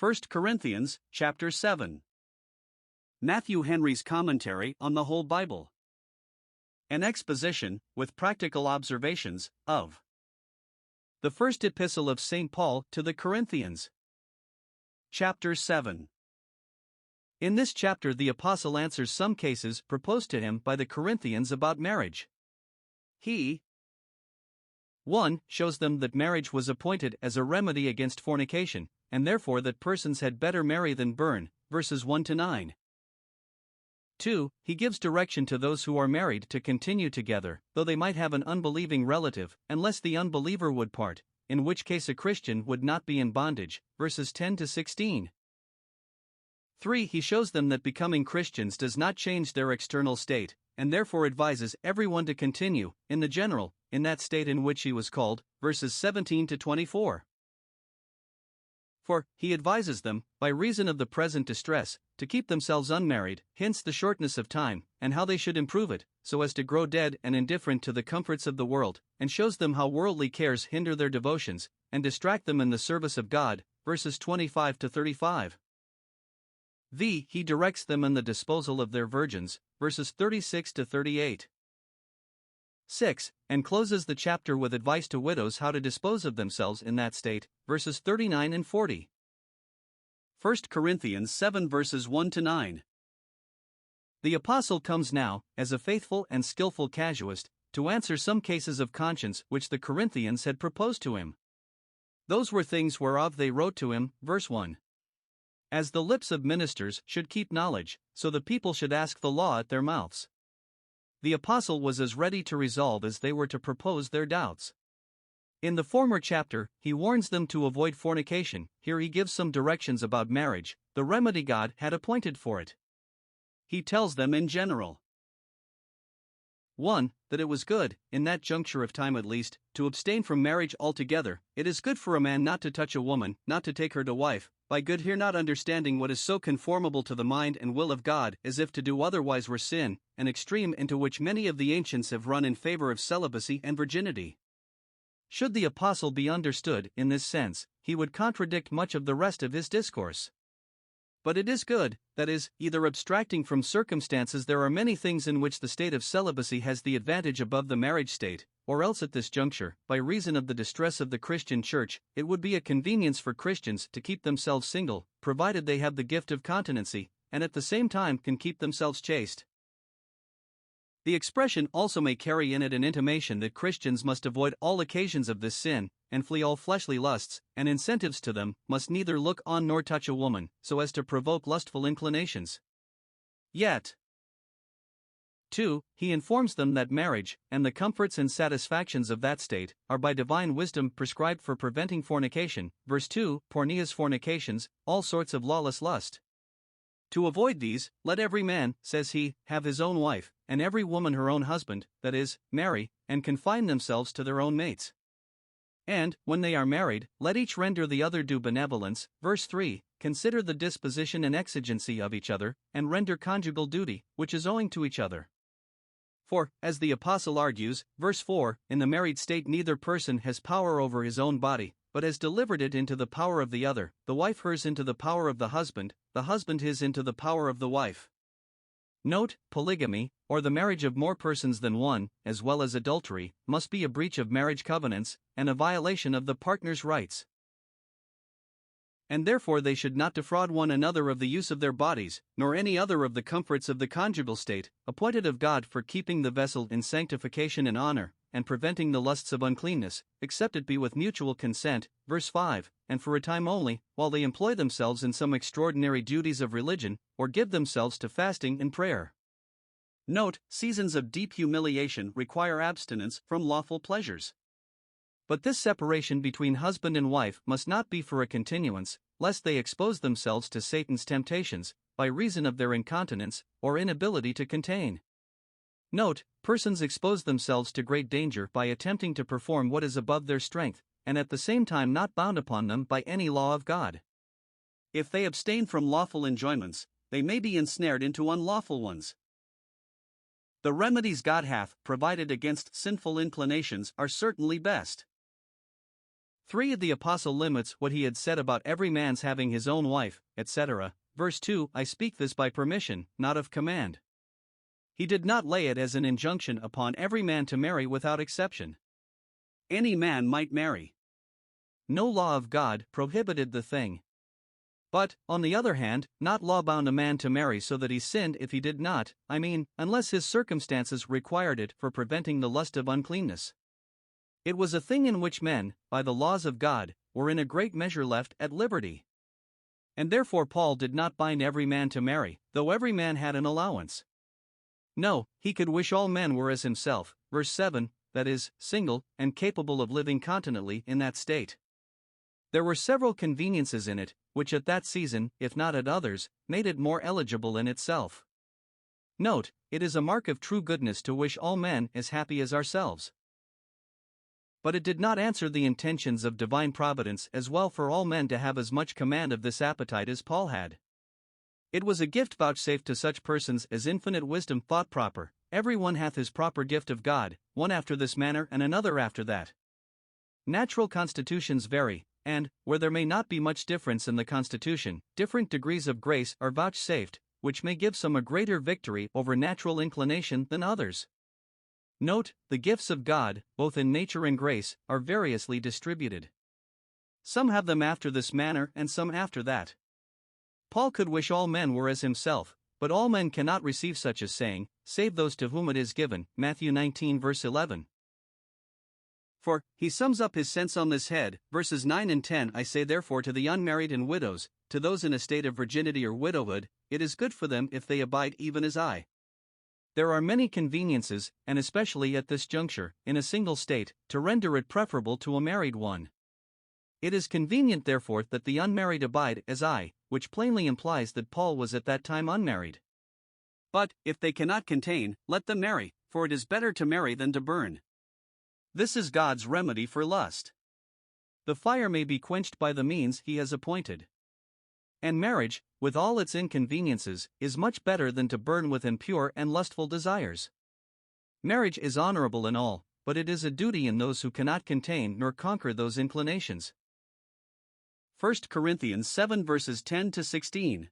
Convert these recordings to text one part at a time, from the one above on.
1 Corinthians, chapter 7. Matthew Henry's Commentary on the Whole Bible. An exposition, with practical observations, of the First Epistle of St. Paul to the Corinthians. Chapter 7. In this chapter the Apostle answers some cases proposed to him by the Corinthians about marriage. He 1. Shows them that marriage was appointed as a remedy against fornication, and therefore that persons had better marry than burn, verses 1 to 9. 2. He gives direction to those who are married to continue together, though they might have an unbelieving relative, unless the unbeliever would part, in which case a Christian would not be in bondage, verses 10 to 16. 3. He shows them that becoming Christians does not change their external state, and therefore advises everyone to continue, in the general, in that state in which he was called, verses 17 to 24. For, he advises them, by reason of the present distress, to keep themselves unmarried, hence the shortness of time, and how they should improve it, so as to grow dead and indifferent to the comforts of the world, and shows them how worldly cares hinder their devotions, and distract them in the service of God, verses 25 to 35. He directs them in the disposal of their virgins, verses 36 to 38. 6. And closes the chapter with advice to widows how to dispose of themselves in that state, verses 39 and 40. 1 Corinthians 7 verses 1 to 9. The Apostle comes now, as a faithful and skillful casuist, to answer some cases of conscience which the Corinthians had proposed to him. Those were things whereof they wrote to him, verse 1. As the lips of ministers should keep knowledge, so the people should ask the law at their mouths. The Apostle was as ready to resolve as they were to propose their doubts. In the former chapter, he warns them to avoid fornication. Here he gives some directions about marriage, the remedy God had appointed for it. He tells them in general 1. That it was good, in that juncture of time at least, to abstain from marriage altogether. It is good for a man not to touch a woman, not to take her to wife, by good here not understanding what is so conformable to the mind and will of God, as if to do otherwise were sin, an extreme into which many of the ancients have run in favor of celibacy and virginity. Should the Apostle be understood in this sense, he would contradict much of the rest of his discourse. But it is good, that is, either abstracting from circumstances there are many things in which the state of celibacy has the advantage above the marriage state, or else at this juncture, by reason of the distress of the Christian church, it would be a convenience for Christians to keep themselves single, provided they have the gift of continency, and at the same time can keep themselves chaste. The expression also may carry in it an intimation that Christians must avoid all occasions of this sin, and flee all fleshly lusts, and incentives to them, must neither look on nor touch a woman, so as to provoke lustful inclinations. Yet 2. He informs them that marriage, and the comforts and satisfactions of that state, are by divine wisdom prescribed for preventing fornication, verse 2, porneas fornications, all sorts of lawless lust. To avoid these, let every man, says he, have his own wife, and every woman her own husband, that is, marry, and confine themselves to their own mates. And, when they are married, let each render the other due benevolence, verse 3, consider the disposition and exigency of each other, and render conjugal duty, which is owing to each other. For, as the Apostle argues, verse 4, in the married state neither person has power over his own body, but has delivered it into the power of the other, the wife hers into the power of the husband his into the power of the wife. Note, polygamy, or the marriage of more persons than one, as well as adultery, must be a breach of marriage covenants, and a violation of the partner's rights. And therefore they should not defraud one another of the use of their bodies, nor any other of the comforts of the conjugal state, appointed of God for keeping the vessel in sanctification and honor, and preventing the lusts of uncleanness, except it be with mutual consent, verse 5, and for a time only, while they employ themselves in some extraordinary duties of religion, or give themselves to fasting and prayer. Note, seasons of deep humiliation require abstinence from lawful pleasures. But this separation between husband and wife must not be for a continuance, lest they expose themselves to Satan's temptations, by reason of their incontinence, or inability to contain. Note, persons expose themselves to great danger by attempting to perform what is above their strength, and at the same time not bound upon them by any law of God. If they abstain from lawful enjoyments, they may be ensnared into unlawful ones. The remedies God hath provided against sinful inclinations are certainly best. 3. The apostle limits what he had said about every man's having his own wife, etc. Verse 2, I speak this by permission, not of command. He did not lay it as an injunction upon every man to marry without exception. Any man might marry. No law of God prohibited the thing. But, on the other hand, not law bound a man to marry so that he sinned if he did not, unless his circumstances required it for preventing the lust of uncleanness. It was a thing in which men, by the laws of God, were in a great measure left at liberty. And therefore Paul did not bind every man to marry, though every man had an allowance. No, he could wish all men were as himself, verse 7, that is, single, and capable of living continently in that state. There were several conveniences in it, which at that season, if not at others, made it more eligible in itself. Note, it is a mark of true goodness to wish all men as happy as ourselves. But it did not answer the intentions of divine providence as well for all men to have as much command of this appetite as Paul had. It was a gift vouchsafed to such persons as infinite wisdom thought proper. Every one hath his proper gift of God, one after this manner and another after that. Natural constitutions vary, and, where there may not be much difference in the constitution, different degrees of grace are vouchsafed, which may give some a greater victory over natural inclination than others. Note, the gifts of God, both in nature and grace, are variously distributed. Some have them after this manner and some after that. Paul could wish all men were as himself, but all men cannot receive such a saying, save those to whom it is given, Matthew 19 verse 11. For, he sums up his sense on this head, verses 9 and 10 I say therefore to the unmarried and widows, to those in a state of virginity or widowhood, it is good for them if they abide even as I. There are many conveniences, and especially at this juncture, in a single state, to render it preferable to a married one. It is convenient therefore that the unmarried abide as I, which plainly implies that Paul was at that time unmarried. But, if they cannot contain, let them marry, for it is better to marry than to burn. This is God's remedy for lust. The fire may be quenched by the means he has appointed. And marriage, with all its inconveniences, is much better than to burn with impure and lustful desires. Marriage is honorable in all, but it is a duty in those who cannot contain nor conquer those inclinations. 1 Corinthians 7 verses 10 to 16.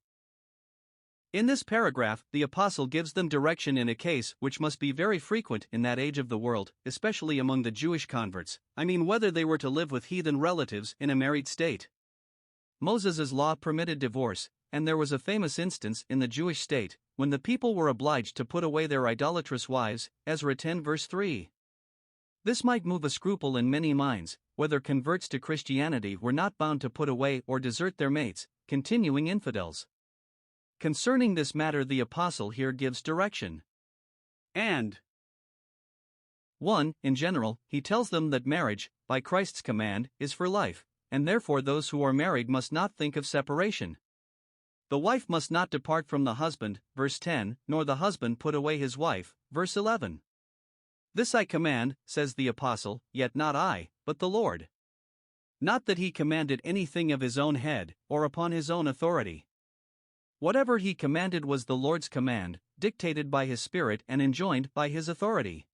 In this paragraph, the apostle gives them direction in a case which must be very frequent in that age of the world, especially among the Jewish converts, whether they were to live with heathen relatives in a married state. Moses' law permitted divorce, and there was a famous instance in the Jewish state, when the people were obliged to put away their idolatrous wives, Ezra 10 verse 3. This might move a scruple in many minds, whether converts to Christianity were not bound to put away or desert their mates, continuing infidels. Concerning this matter the apostle here gives direction. And 1. In general, he tells them that marriage, by Christ's command, is for life, and therefore those who are married must not think of separation. The wife must not depart from the husband, verse 10, nor the husband put away his wife, verse 11. This I command, says the apostle, yet not I, but the Lord. Not that he commanded anything of his own head, or upon his own authority. Whatever he commanded was the Lord's command, dictated by his Spirit and enjoined by his authority.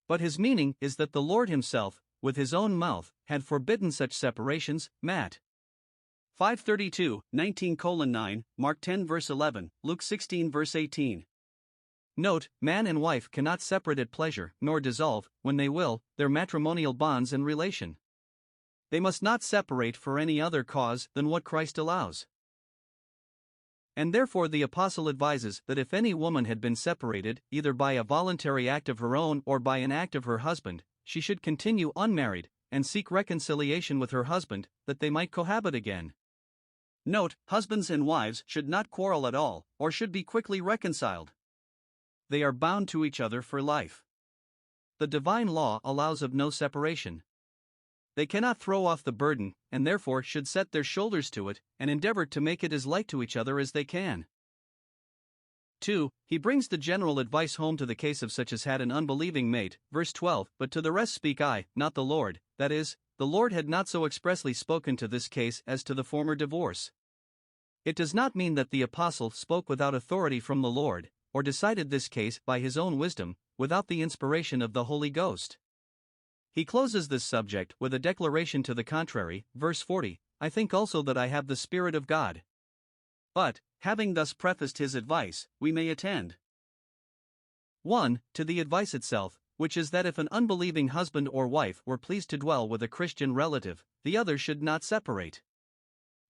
But his meaning is that the Lord himself, with his own mouth, had forbidden such separations, Matt. 5:32, 19:9, Mark 10 verse 11, Luke 16 verse 18. Note, man and wife cannot separate at pleasure, nor dissolve, when they will, their matrimonial bonds and relation. They must not separate for any other cause than what Christ allows. And therefore the apostle advises that if any woman had been separated, either by a voluntary act of her own or by an act of her husband, she should continue unmarried, and seek reconciliation with her husband, that they might cohabit again. Note, husbands and wives should not quarrel at all, or should be quickly reconciled. They are bound to each other for life. The divine law allows of no separation. They cannot throw off the burden, and therefore should set their shoulders to it, and endeavor to make it as like to each other as they can. 2. He brings the general advice home to the case of such as had an unbelieving mate, verse 12, but to the rest speak I, not the Lord, that is, the Lord had not so expressly spoken to this case as to the former divorce. It does not mean that the apostle spoke without authority from the Lord, or decided this case by his own wisdom, without the inspiration of the Holy Ghost. He closes this subject with a declaration to the contrary, verse 40, I think also that I have the Spirit of God. But, having thus prefaced his advice, we may attend 1. To the advice itself, which is that if an unbelieving husband or wife were pleased to dwell with a Christian relative, the other should not separate.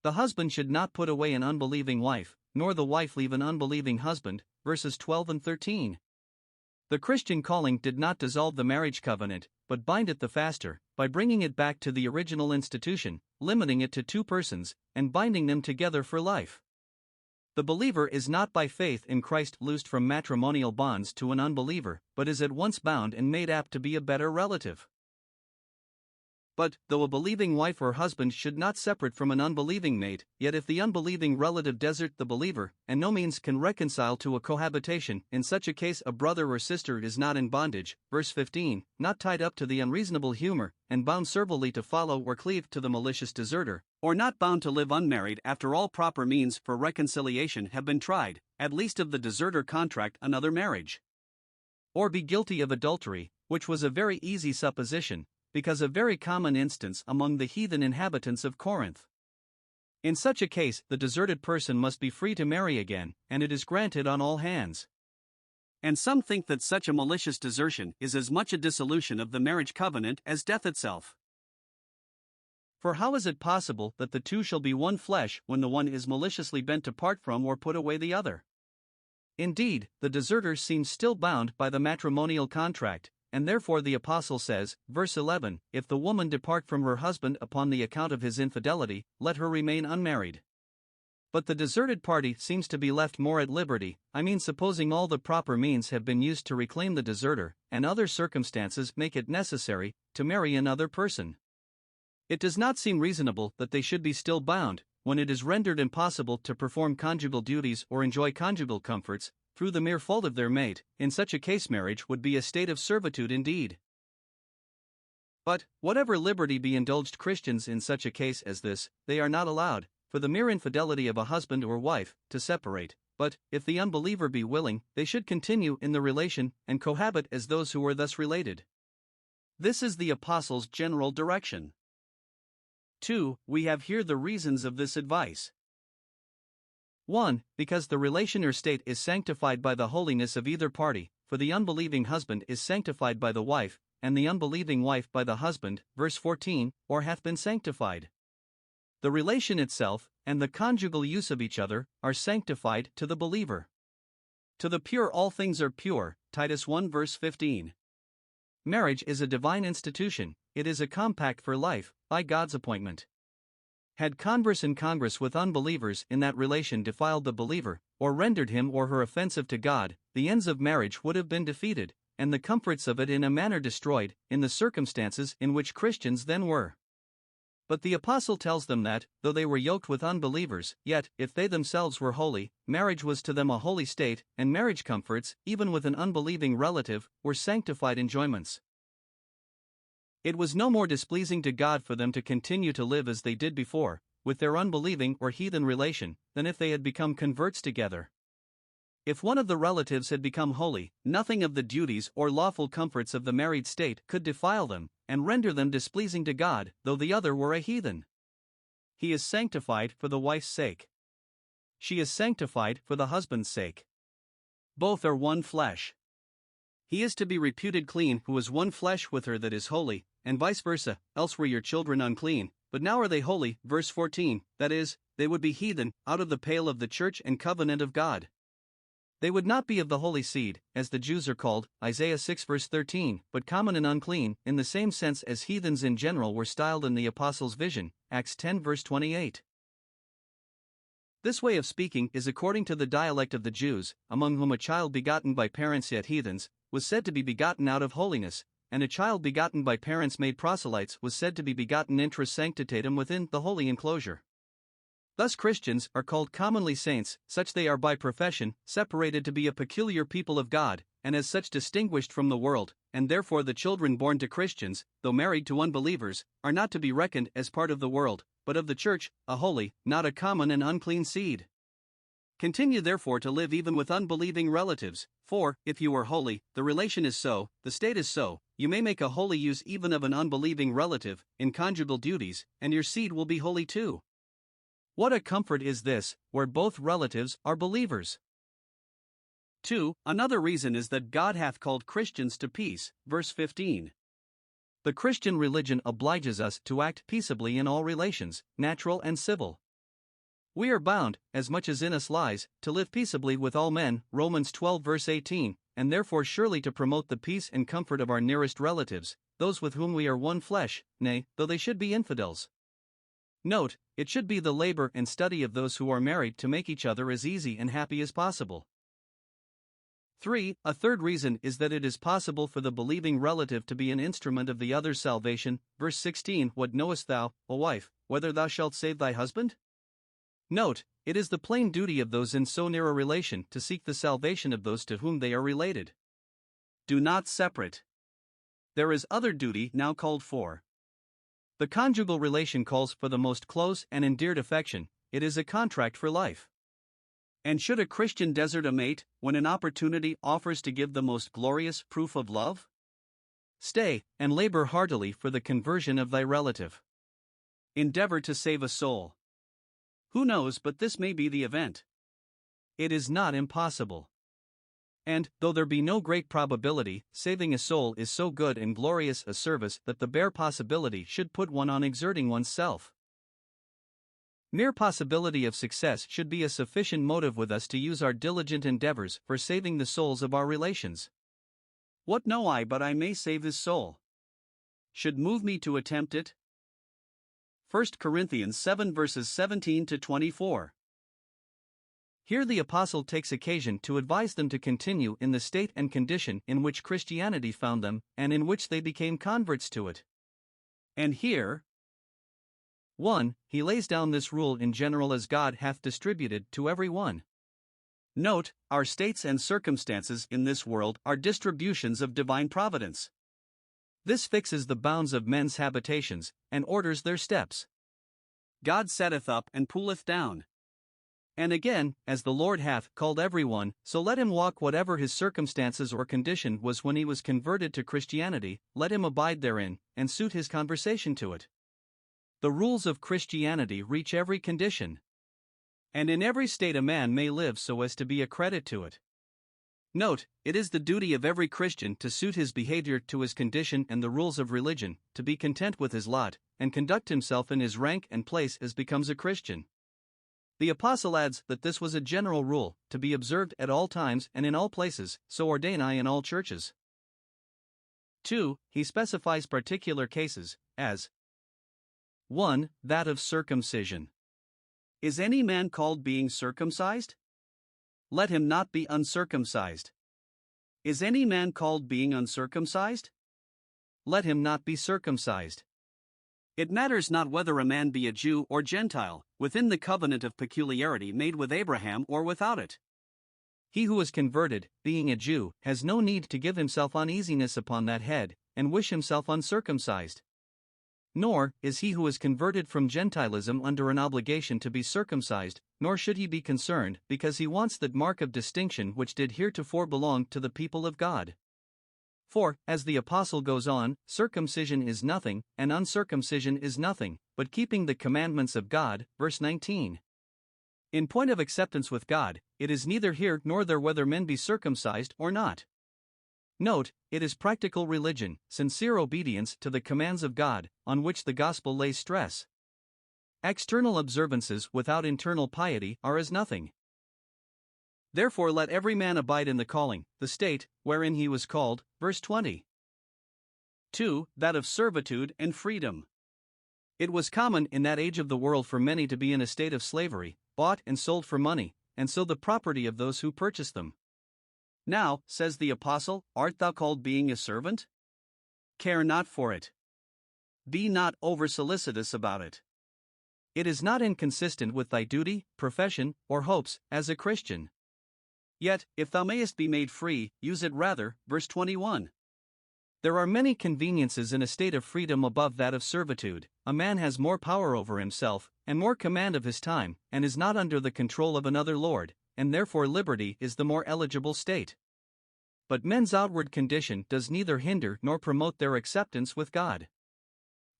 The husband should not put away an unbelieving wife, nor the wife leave an unbelieving husband, verses 12 and 13. The Christian calling did not dissolve the marriage covenant, but bind it the faster, by bringing it back to the original institution, limiting it to 2 persons, and binding them together for life. The believer is not by faith in Christ loosed from matrimonial bonds to an unbeliever, but is at once bound and made apt to be a better relative. But, though a believing wife or husband should not separate from an unbelieving mate, yet if the unbelieving relative desert the believer, and no means can reconcile to a cohabitation, in such a case a brother or sister is not in bondage, verse 15, not tied up to the unreasonable humor, and bound servilely to follow or cleave to the malicious deserter, or not bound to live unmarried after all proper means for reconciliation have been tried, at least of the deserter contract another marriage. Or be guilty of adultery, which was a very easy supposition, because a very common instance among the heathen inhabitants of Corinth. In such a case, the deserted person must be free to marry again, and it is granted on all hands. And some think that such a malicious desertion is as much a dissolution of the marriage covenant as death itself. For how is it possible that the 2 shall be one flesh when the one is maliciously bent to part from or put away the other? Indeed, the deserter seems still bound by the matrimonial contract, and therefore the apostle says, verse 11, if the woman depart from her husband upon the account of his infidelity, let her remain unmarried. But the deserted party seems to be left more at liberty, supposing all the proper means have been used to reclaim the deserter, and other circumstances make it necessary to marry another person. It does not seem reasonable that they should be still bound, when it is rendered impossible to perform conjugal duties or enjoy conjugal comforts, through the mere fault of their mate. In such a case marriage would be a state of servitude indeed. But, whatever liberty be indulged Christians in such a case as this, they are not allowed, for the mere infidelity of a husband or wife, to separate, but, if the unbeliever be willing, they should continue in the relation, and cohabit as those who are thus related. This is the apostle's general direction. 2. We have here the reasons of this advice. 1. Because the relation or state is sanctified by the holiness of either party, for the unbelieving husband is sanctified by the wife, and the unbelieving wife by the husband, verse 14, or hath been sanctified. The relation itself, and the conjugal use of each other, are sanctified to the believer. To the pure all things are pure, Titus 1 verse 15. Marriage is a divine institution, it is a compact for life, by God's appointment. Had converse in congress with unbelievers in that relation defiled the believer, or rendered him or her offensive to God, the ends of marriage would have been defeated, and the comforts of it in a manner destroyed, in the circumstances in which Christians then were. But the apostle tells them that, though they were yoked with unbelievers, yet, if they themselves were holy, marriage was to them a holy state, and marriage comforts, even with an unbelieving relative, were sanctified enjoyments. It was no more displeasing to God for them to continue to live as they did before, with their unbelieving or heathen relation, than if they had become converts together. If one of the relatives had become holy, nothing of the duties or lawful comforts of the married state could defile them, and render them displeasing to God, though the other were a heathen. He is sanctified for the wife's sake. She is sanctified for the husband's sake. Both are one flesh. He is to be reputed clean who is one flesh with her that is holy, and vice versa, else were your children unclean, but now are they holy, verse 14, that is, they would be heathen, out of the pale of the church and covenant of God. They would not be of the holy seed, as the Jews are called, Isaiah 6 verse 13, but common and unclean, in the same sense as heathens in general were styled in the apostles' vision, Acts 10 verse 28. This way of speaking is according to the dialect of the Jews, among whom a child begotten by parents yet heathens, was said to be begotten out of holiness, and a child begotten by parents made proselytes was said to be begotten intra sanctitatem within the holy enclosure. Thus Christians are called commonly saints, such they are by profession, separated to be a peculiar people of God, and as such distinguished from the world, and therefore the children born to Christians, though married to unbelievers, are not to be reckoned as part of the world, but of the church, a holy, not a common and unclean seed. Continue therefore to live even with unbelieving relatives, for, if you are holy, the relation is so, the state is so, you may make a holy use even of an unbelieving relative, in conjugal duties, and your seed will be holy too. What a comfort is this, where both relatives are believers. 2. Another reason is that God hath called Christians to peace, verse 15. The Christian religion obliges us to act peaceably in all relations, natural and civil. We are bound, as much as in us lies, to live peaceably with all men, Romans 12 verse 18, and therefore surely to promote the peace and comfort of our nearest relatives, those with whom we are one flesh, nay, though they should be infidels. Note, it should be the labor and study of those who are married to make each other as easy and happy as possible. 3. A third reason is that it is possible for the believing relative to be an instrument of the other's salvation, verse 16. What knowest thou, O wife, whether thou shalt save thy husband? Note, it is the plain duty of those in so near a relation to seek the salvation of those to whom they are related. Do not separate. There is other duty now called for. The conjugal relation calls for the most close and endeared affection, it is a contract for life. And should a Christian desert a mate, when an opportunity offers to give the most glorious proof of love? Stay, and labor heartily for the conversion of thy relative. Endeavor to save a soul. Who knows but this may be the event? It is not impossible. And, though there be no great probability, saving a soul is so good and glorious a service that the bare possibility should put one on exerting oneself. Mere possibility of success should be a sufficient motive with us to use our diligent endeavors for saving the souls of our relations. What know I but I may save his soul? Should move me to attempt it? 1 Corinthians 7 verses 17 to 24. Here the apostle takes occasion to advise them to continue in the state and condition in which Christianity found them, and in which they became converts to it. And here, 1. He lays down this rule in general as God hath distributed to every one. Note, our states and circumstances in this world are distributions of divine providence. This fixes the bounds of men's habitations, and orders their steps. God setteth up and pulleth down. And again, as the Lord hath called every one, so let him walk whatever his circumstances or condition was when he was converted to Christianity, let him abide therein, and suit his conversation to it. The rules of Christianity reach every condition. And in every state a man may live so as to be a credit to it. Note, it is the duty of every Christian to suit his behavior to his condition and the rules of religion, to be content with his lot, and conduct himself in his rank and place as becomes a Christian. The apostle adds that this was a general rule, to be observed at all times and in all places, so ordain I in all churches. 2. He specifies particular cases, as 1. That of circumcision. Is any man called being circumcised? Let him not be uncircumcised. Is any man called being uncircumcised? Let him not be circumcised. It matters not whether a man be a Jew or Gentile, within the covenant of peculiarity made with Abraham or without it. He who is converted, being a Jew, has no need to give himself uneasiness upon that head, and wish himself uncircumcised. Nor is he who is converted from Gentilism under an obligation to be circumcised, nor should he be concerned, because he wants that mark of distinction which did heretofore belong to the people of God. For, as the apostle goes on, circumcision is nothing, and uncircumcision is nothing, but keeping the commandments of God, verse 19. In point of acceptance with God, it is neither here nor there whether men be circumcised or not. Note, it is practical religion, sincere obedience to the commands of God, on which the gospel lays stress. External observances without internal piety are as nothing. Therefore let every man abide in the calling, the state, wherein he was called, verse 20. 2. That of servitude and freedom. It was common in that age of the world for many to be in a state of slavery, bought and sold for money, and so the property of those who purchased them. Now, says the apostle, art thou called being a servant? Care not for it. Be not over-solicitous about it. It is not inconsistent with thy duty, profession, or hopes, as a Christian. Yet, if thou mayest be made free, use it rather, verse 21. There are many conveniences in a state of freedom above that of servitude. A man has more power over himself, and more command of his time, and is not under the control of another lord, and therefore liberty is the more eligible state. But men's outward condition does neither hinder nor promote their acceptance with God.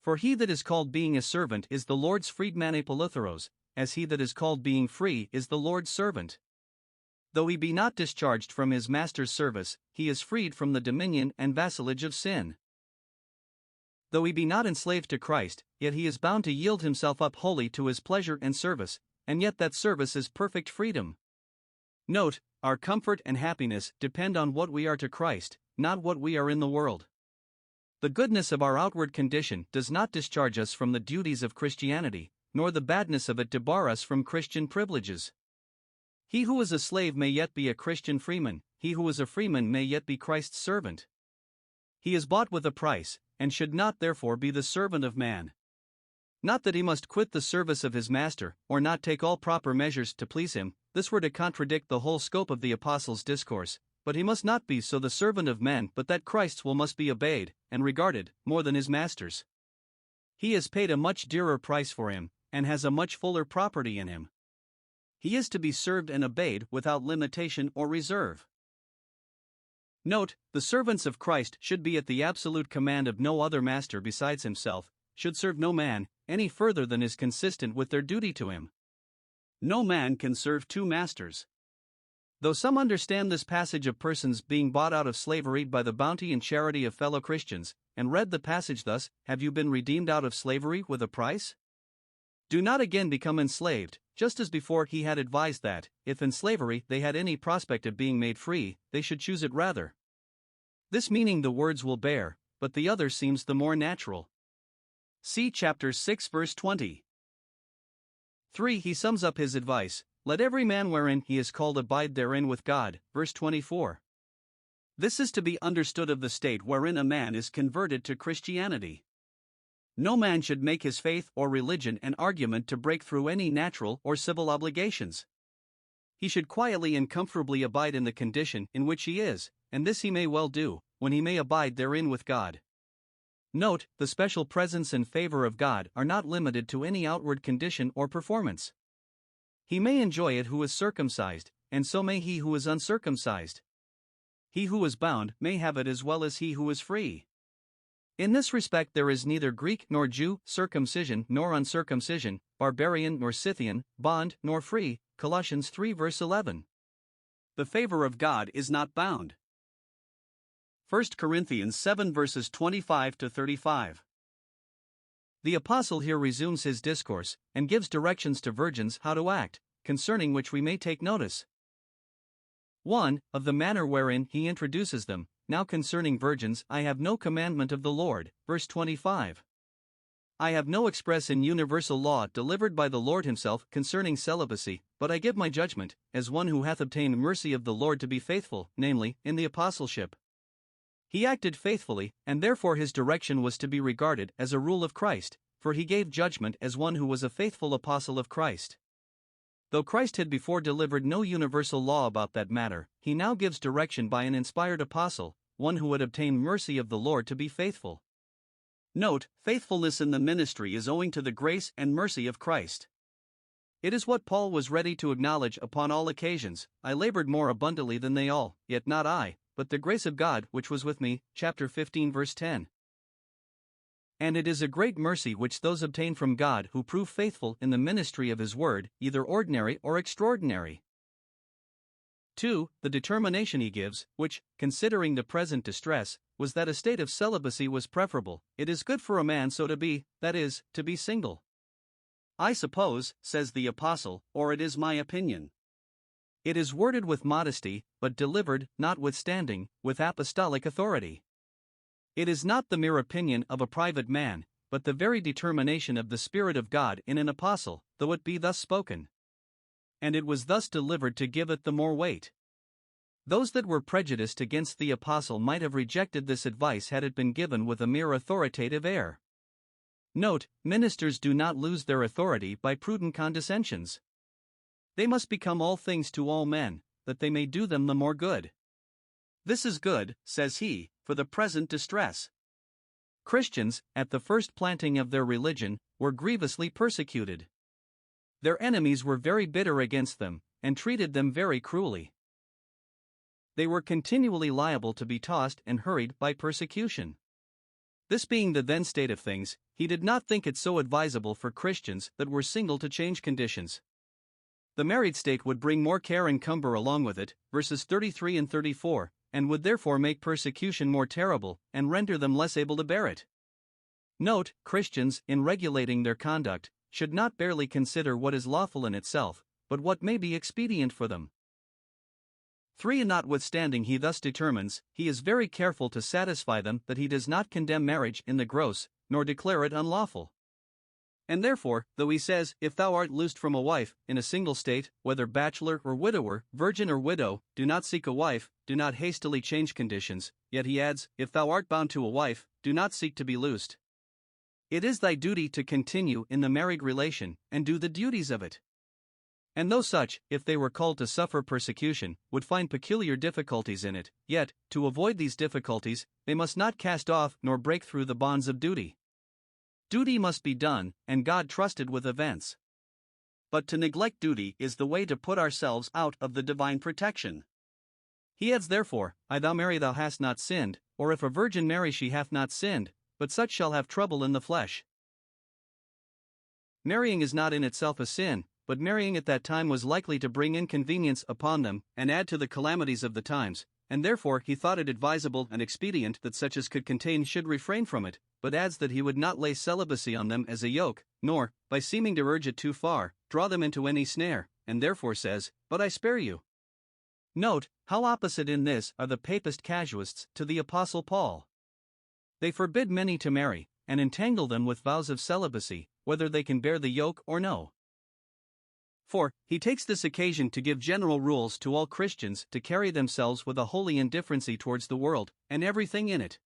For he that is called being a servant is the Lord's freedman apolutheros, as he that is called being free is the Lord's servant. Though he be not discharged from his master's service, he is freed from the dominion and vassalage of sin. Though he be not enslaved to Christ, yet he is bound to yield himself up wholly to his pleasure and service, and yet that service is perfect freedom. Note, our comfort and happiness depend on what we are to Christ, not what we are in the world. The goodness of our outward condition does not discharge us from the duties of Christianity, nor the badness of it debar us from Christian privileges. He who is a slave may yet be a Christian freeman, he who is a freeman may yet be Christ's servant. He is bought with a price, and should not therefore be the servant of man. Not that he must quit the service of his master, or not take all proper measures to please him, this were to contradict the whole scope of the apostle's discourse, but he must not be so the servant of men, but that Christ's will must be obeyed, and regarded, more than his master's. He has paid a much dearer price for him, and has a much fuller property in him. He is to be served and obeyed without limitation or reserve. Note, the servants of Christ should be at the absolute command of no other master besides himself, should serve no man, any further than is consistent with their duty to him. No man can serve two masters. Though some understand this passage of persons being bought out of slavery by the bounty and charity of fellow Christians, and read the passage thus, have you been redeemed out of slavery with a price? Do not again become enslaved, just as before he had advised that, if in slavery they had any prospect of being made free, they should choose it rather. This meaning the words will bear, but the other seems the more natural. See chapter 6 verse 20. 3. He sums up his advice, let every man wherein he is called abide therein with God, verse 24. This is to be understood of the state wherein a man is converted to Christianity. No man should make his faith or religion an argument to break through any natural or civil obligations. He should quietly and comfortably abide in the condition in which he is, and this he may well do, when he may abide therein with God. Note, the special presence and favor of God are not limited to any outward condition or performance. He may enjoy it who is circumcised, and so may he who is uncircumcised. He who is bound may have it as well as he who is free. In this respect there is neither Greek nor Jew, circumcision nor uncircumcision, barbarian nor Scythian, bond nor free, Colossians 3 verse 11. The favor of God is not bound. 1 Corinthians 7 verses 25 to 35. The apostle here resumes his discourse, and gives directions to virgins how to act, concerning which we may take notice. 1. Of the manner wherein he introduces them. Now concerning virgins I have no commandment of the Lord, verse 25. I have no express and universal law delivered by the Lord himself concerning celibacy, but I give my judgment, as one who hath obtained mercy of the Lord to be faithful, namely, in the apostleship. He acted faithfully, and therefore his direction was to be regarded as a rule of Christ, for he gave judgment as one who was a faithful apostle of Christ. Though Christ had before delivered no universal law about that matter, he now gives direction by an inspired apostle, one who had obtained mercy of the Lord to be faithful. Note, faithfulness in the ministry is owing to the grace and mercy of Christ. It is what Paul was ready to acknowledge upon all occasions, I labored more abundantly than they all, yet not I, but the grace of God which was with me, chapter 15 verse 10. And it is a great mercy which those obtain from God who prove faithful in the ministry of his word, either ordinary or extraordinary. 2. The determination he gives, which, considering the present distress, was that a state of celibacy was preferable. It is good for a man so to be, that is, to be single. I suppose, says the apostle, or it is my opinion. It is worded with modesty, but delivered, notwithstanding, with apostolic authority. It is not the mere opinion of a private man, but the very determination of the Spirit of God in an apostle, though it be thus spoken. And it was thus delivered to give it the more weight. Those that were prejudiced against the apostle might have rejected this advice had it been given with a mere authoritative air. Note, ministers do not lose their authority by prudent condescensions. They must become all things to all men, that they may do them the more good. This is good, says he, for the present distress. Christians, at the first planting of their religion, were grievously persecuted. Their enemies were very bitter against them, and treated them very cruelly. They were continually liable to be tossed and hurried by persecution. This being the then state of things, he did not think it so advisable for Christians that were single to change conditions. The married state would bring more care and cumber along with it, verses 33 and 34, and would therefore make persecution more terrible, and render them less able to bear it. Note, Christians, in regulating their conduct, should not barely consider what is lawful in itself, but what may be expedient for them. 3. Notwithstanding he thus determines, he is very careful to satisfy them that he does not condemn marriage in the gross, nor declare it unlawful. And therefore, though he says, if thou art loosed from a wife, in a single state, whether bachelor or widower, virgin or widow, do not seek a wife, do not hastily change conditions, yet he adds, if thou art bound to a wife, do not seek to be loosed. It is thy duty to continue in the married relation, and do the duties of it. And though such, if they were called to suffer persecution, would find peculiar difficulties in it, yet, to avoid these difficulties, they must not cast off nor break through the bonds of duty. Duty must be done, and God trusted with events. But to neglect duty is the way to put ourselves out of the divine protection. He adds therefore, I thou marry thou hast not sinned, or if a virgin marry she hath not sinned, but such shall have trouble in the flesh. Marrying is not in itself a sin, but marrying at that time was likely to bring inconvenience upon them, and add to the calamities of the times, and therefore he thought it advisable and expedient that such as could contain should refrain from it, but adds that he would not lay celibacy on them as a yoke, nor, by seeming to urge it too far, draw them into any snare, and therefore says, but I spare you. Note, how opposite in this are the papist casuists to the Apostle Paul. They forbid many to marry, and entangle them with vows of celibacy, whether they can bear the yoke or no. 4. He takes this occasion to give general rules to all Christians to carry themselves with a holy indifferency towards the world, and everything in it.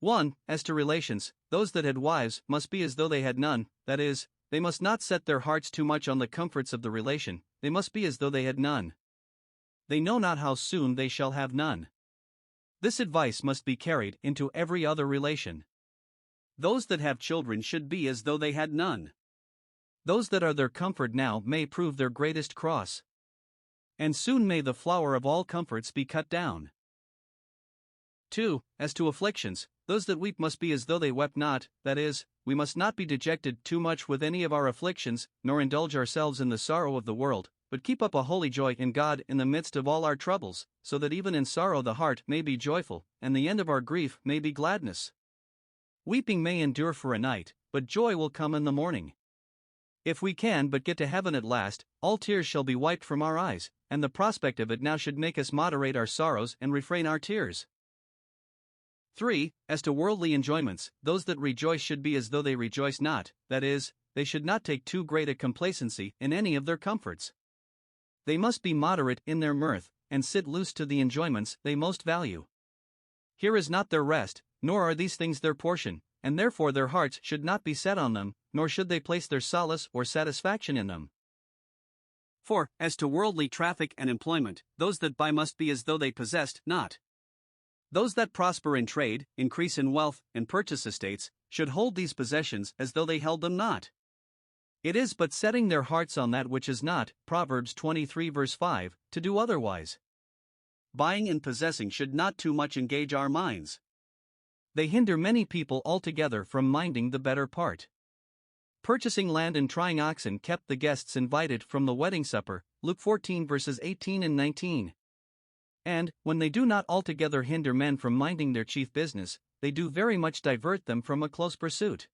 1. As to relations, those that had wives must be as though they had none, that is, they must not set their hearts too much on the comforts of the relation, they must be as though they had none. They know not how soon they shall have none. This advice must be carried into every other relation. Those that have children should be as though they had none. Those that are their comfort now may prove their greatest cross. And soon may the flower of all comforts be cut down. 2. As to afflictions, those that weep must be as though they wept not, that is, we must not be dejected too much with any of our afflictions, nor indulge ourselves in the sorrow of the world, but keep up a holy joy in God in the midst of all our troubles, so that even in sorrow the heart may be joyful, and the end of our grief may be gladness. Weeping may endure for a night, but joy will come in the morning. If we can but get to heaven at last, all tears shall be wiped from our eyes, and the prospect of it now should make us moderate our sorrows and refrain our tears. 3. As to worldly enjoyments, those that rejoice should be as though they rejoice not, that is, they should not take too great a complacency in any of their comforts. They must be moderate in their mirth, and sit loose to the enjoyments they most value. Here is not their rest, nor are these things their portion, and therefore their hearts should not be set on them, nor should they place their solace or satisfaction in them. 4. As to worldly traffic and employment, those that buy must be as though they possessed not. Those that prosper in trade, increase in wealth, and purchase estates, should hold these possessions as though they held them not. It is but setting their hearts on that which is not, Proverbs 23 verse 5, to do otherwise. Buying and possessing should not too much engage our minds. They hinder many people altogether from minding the better part. Purchasing land and trying oxen kept the guests invited from the wedding supper, Luke 14 verses 18 and 19. And, when they do not altogether hinder men from minding their chief business, they do very much divert them from a close pursuit.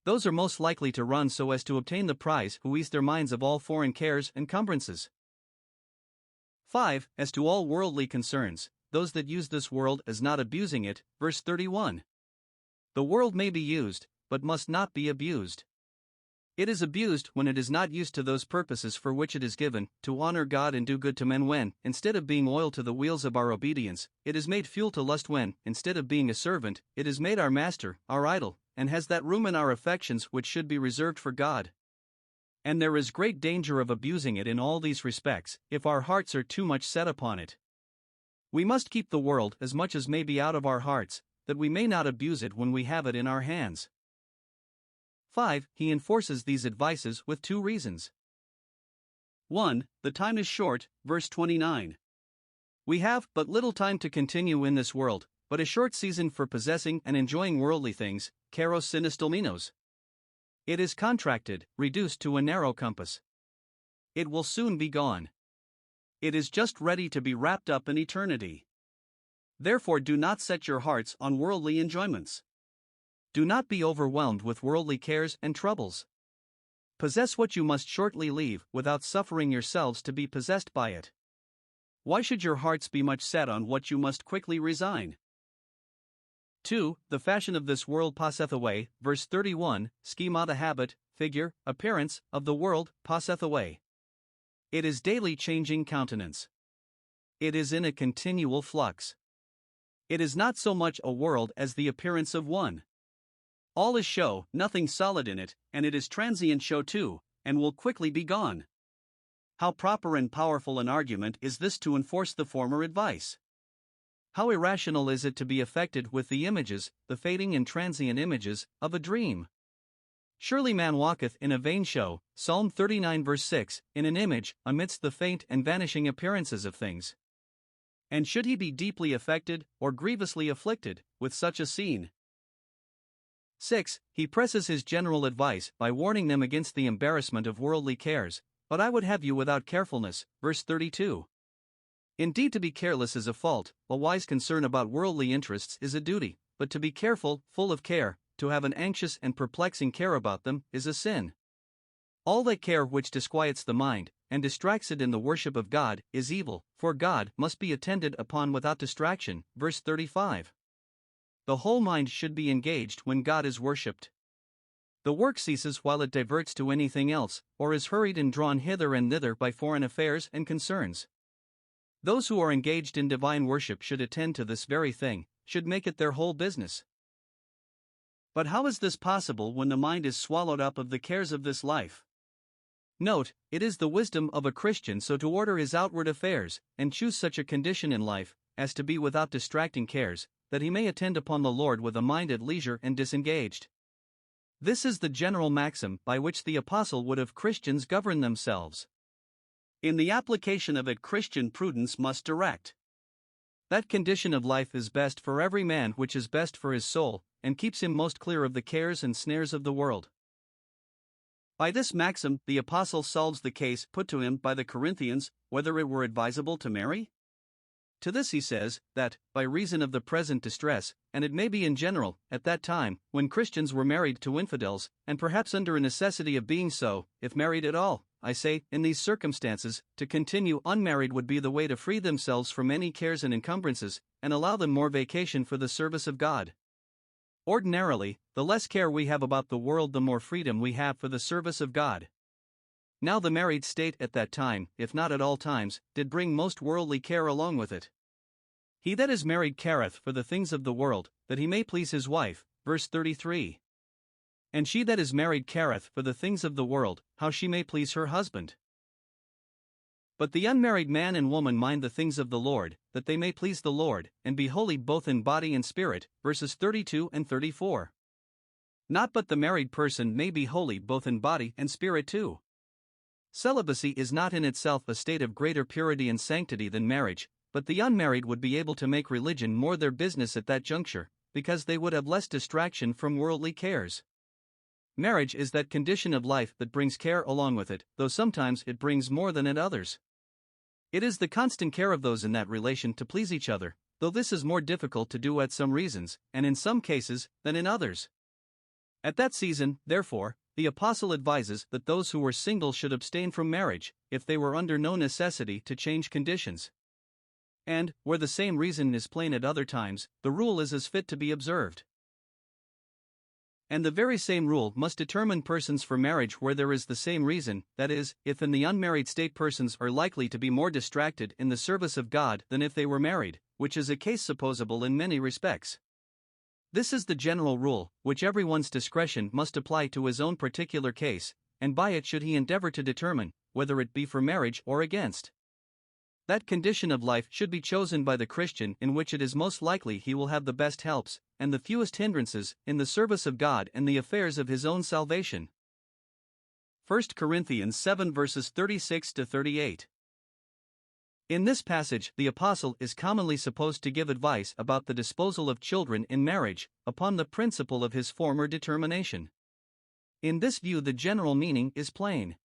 Those are most likely to run so as to obtain the prize who ease their minds of all foreign cares and cumbrances. 5. As to all worldly concerns, those that use this world as not abusing it, verse 31. The world may be used, but must not be abused. It is abused when it is not used to those purposes for which it is given, to honor God and do good to men when, instead of being oil to the wheels of our obedience, it is made fuel to lust when, instead of being a servant, it is made our master, our idol, and has that room in our affections which should be reserved for God. And there is great danger of abusing it in all these respects, if our hearts are too much set upon it. We must keep the world as much as may be out of our hearts, that we may not abuse it when we have it in our hands. 5. He enforces these advices with two reasons. 1. The time is short, verse 29. We have but little time to continue in this world, but a short season for possessing and enjoying worldly things, kairos synestalmenos. It is contracted, reduced to a narrow compass. It will soon be gone. It is just ready to be wrapped up in eternity. Therefore do not set your hearts on worldly enjoyments. Do not be overwhelmed with worldly cares and troubles. Possess what you must shortly leave without suffering yourselves to be possessed by it. Why should your hearts be much set on what you must quickly resign? 2. The fashion of this world passeth away, verse 31, schema the habit, figure, appearance, of the world, passeth away. It is daily changing countenance. It is in a continual flux. It is not so much a world as the appearance of one. All is show, nothing solid in it, and it is transient show too, and will quickly be gone. How proper and powerful an argument is this to enforce the former advice! How irrational is it to be affected with the images, the fading and transient images, of a dream! Surely man walketh in a vain show, Psalm 39 verse 6, in an image, amidst the faint and vanishing appearances of things. And should he be deeply affected, or grievously afflicted, with such a scene? 6. He presses his general advice by warning them against the embarrassment of worldly cares, but I would have you without carefulness, verse 32. Indeed, to be careless is a fault, a wise concern about worldly interests is a duty, but to be careful, full of care, to have an anxious and perplexing care about them, is a sin. All that care which disquiets the mind, and distracts it in the worship of God, is evil, for God must be attended upon without distraction, verse 35. The whole mind should be engaged when God is worshipped. The work ceases while it diverts to anything else, or is hurried and drawn hither and thither by foreign affairs and concerns. Those who are engaged in divine worship should attend to this very thing, should make it their whole business. But how is this possible when the mind is swallowed up of the cares of this life? Note, it is the wisdom of a Christian so to order his outward affairs, and choose such a condition in life, as to be without distracting cares, that he may attend upon the Lord with a mind at leisure and disengaged. This is the general maxim by which the apostle would have Christians govern themselves. In the application of it, Christian prudence must direct. That condition of life is best for every man which is best for his soul, and keeps him most clear of the cares and snares of the world. By this maxim, the apostle solves the case put to him by the Corinthians, whether it were advisable to marry. To this he says, that, by reason of the present distress, and it may be in general, at that time, when Christians were married to infidels, and perhaps under a necessity of being so, if married at all, I say, in these circumstances, to continue unmarried would be the way to free themselves from any cares and encumbrances, and allow them more vacation for the service of God. Ordinarily, the less care we have about the world, the more freedom we have for the service of God. Now the married state at that time, if not at all times, did bring most worldly care along with it. He that is married careth for the things of the world, that he may please his wife, verse 33. And she that is married careth for the things of the world, how she may please her husband. But the unmarried man and woman mind the things of the Lord, that they may please the Lord, and be holy both in body and spirit, verses 32 and 34. Not but the married person may be holy both in body and spirit too. Celibacy is not in itself a state of greater purity and sanctity than marriage, but the unmarried would be able to make religion more their business at that juncture, because they would have less distraction from worldly cares. Marriage is that condition of life that brings care along with it, though sometimes it brings more than at others. It is the constant care of those in that relation to please each other, though this is more difficult to do at some reasons, and in some cases, than in others. At that season, therefore, the apostle advises that those who were single should abstain from marriage, if they were under no necessity to change conditions. And, where the same reason is plain at other times, the rule is as fit to be observed. And the very same rule must determine persons for marriage where there is the same reason, that is, if in the unmarried state persons are likely to be more distracted in the service of God than if they were married, which is a case supposable in many respects. This is the general rule, which everyone's discretion must apply to his own particular case, and by it should he endeavor to determine, whether it be for marriage or against. That condition of life should be chosen by the Christian in which it is most likely he will have the best helps, and the fewest hindrances, in the service of God and the affairs of his own salvation. 1 Corinthians 7 verses 36 to 38. In this passage, the apostle is commonly supposed to give advice about the disposal of children in marriage, upon the principle of his former determination. In this view, the general meaning is plain.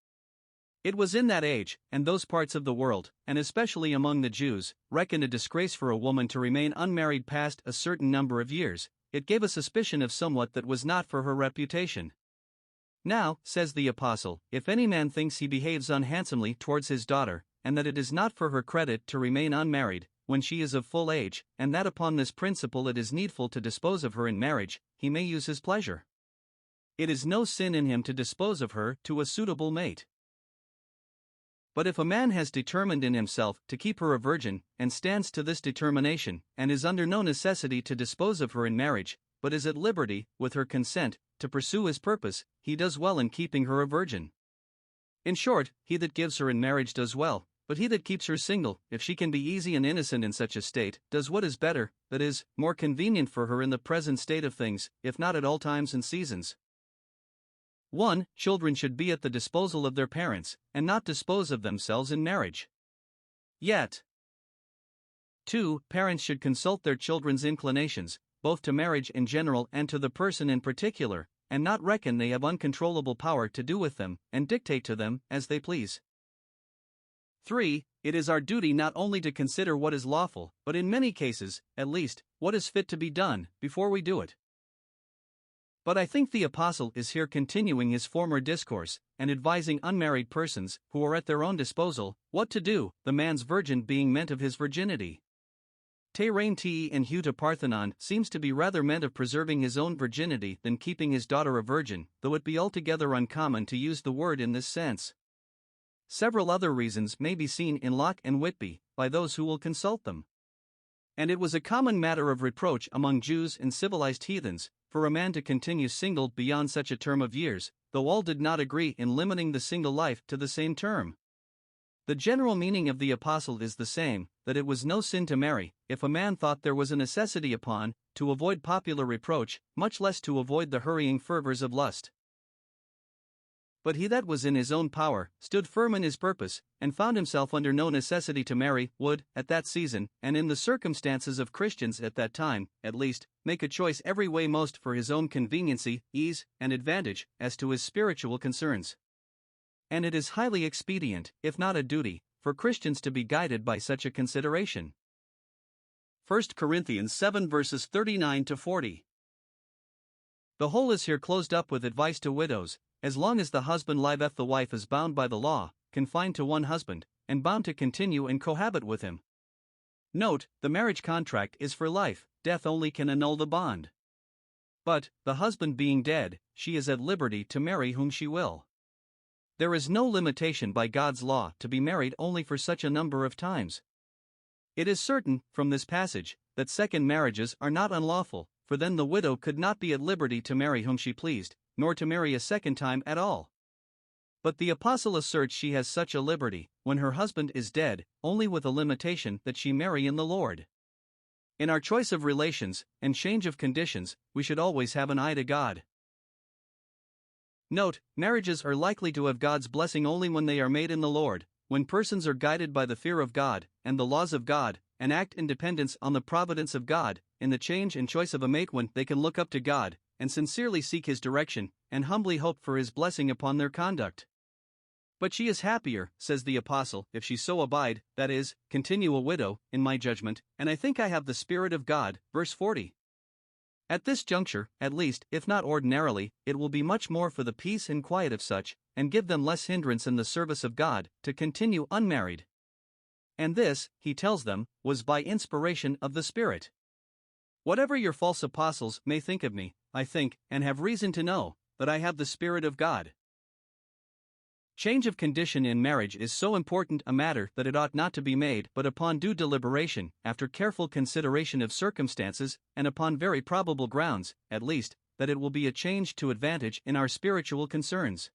It was in that age, and those parts of the world, and especially among the Jews, reckoned a disgrace for a woman to remain unmarried past a certain number of years. It gave a suspicion of somewhat that was not for her reputation. Now, says the apostle, if any man thinks he behaves unhandsomely towards his daughter, and that it is not for her credit to remain unmarried, when she is of full age, and that upon this principle it is needful to dispose of her in marriage, he may use his pleasure. It is no sin in him to dispose of her to a suitable mate. But if a man has determined in himself to keep her a virgin, and stands to this determination, and is under no necessity to dispose of her in marriage, but is at liberty, with her consent, to pursue his purpose, he does well in keeping her a virgin. In short, he that gives her in marriage does well, but he that keeps her single, if she can be easy and innocent in such a state, does what is better, that is, more convenient for her in the present state of things, if not at all times and seasons. 1. Children should be at the disposal of their parents, and not dispose of themselves in marriage. Yet. 2. Parents should consult their children's inclinations, both to marriage in general and to the person in particular, and not reckon they have uncontrollable power to do with them, and dictate to them, as they please. 3. It is our duty not only to consider what is lawful, but in many cases, at least, what is fit to be done, before we do it. But I think the apostle is here continuing his former discourse, and advising unmarried persons, who are at their own disposal, what to do, the man's virgin being meant of his virginity. Te rein te and hu to Parthenon seems to be rather meant of preserving his own virginity than keeping his daughter a virgin, though it be altogether uncommon to use the word in this sense. Several other reasons may be seen in Locke and Whitby, by those who will consult them. And it was a common matter of reproach among Jews and civilized heathens, for a man to continue single beyond such a term of years, though all did not agree in limiting the single life to the same term. The general meaning of the apostle is the same, that it was no sin to marry, if a man thought there was a necessity upon, to avoid popular reproach, much less to avoid the hurrying fervors of lust. But he that was in his own power, stood firm in his purpose, and found himself under no necessity to marry, would, at that season, and in the circumstances of Christians at that time, at least, make a choice every way most for his own conveniency, ease, and advantage, as to his spiritual concerns. And it is highly expedient, if not a duty, for Christians to be guided by such a consideration. 1 Corinthians 7 verses 39 to 40. The whole is here closed up with advice to widows. As long as the husband liveth, the wife is bound by the law, confined to one husband, and bound to continue and cohabit with him. Note, the marriage contract is for life, death only can annul the bond. But, the husband being dead, she is at liberty to marry whom she will. There is no limitation by God's law to be married only for such a number of times. It is certain, from this passage, that second marriages are not unlawful, for then the widow could not be at liberty to marry whom she pleased, nor to marry a second time at all. But the apostle asserts she has such a liberty, when her husband is dead, only with a limitation that she marry in the Lord. In our choice of relations, and change of conditions, we should always have an eye to God. Note, marriages are likely to have God's blessing only when they are made in the Lord, when persons are guided by the fear of God, and the laws of God, and act in dependence on the providence of God, in the change and choice of a mate when they can look up to God, and sincerely seek His direction, and humbly hope for His blessing upon their conduct. But she is happier, says the apostle, if she so abide, that is, continue a widow, in my judgment, and I think I have the Spirit of God, verse 40. At this juncture, at least, if not ordinarily, it will be much more for the peace and quiet of such, and give them less hindrance in the service of God, to continue unmarried. And this, he tells them, was by inspiration of the Spirit. Whatever your false apostles may think of me, I think, and have reason to know, that I have the Spirit of God. Change of condition in marriage is so important a matter that it ought not to be made but upon due deliberation, after careful consideration of circumstances, and upon very probable grounds, at least, that it will be a change to advantage in our spiritual concerns.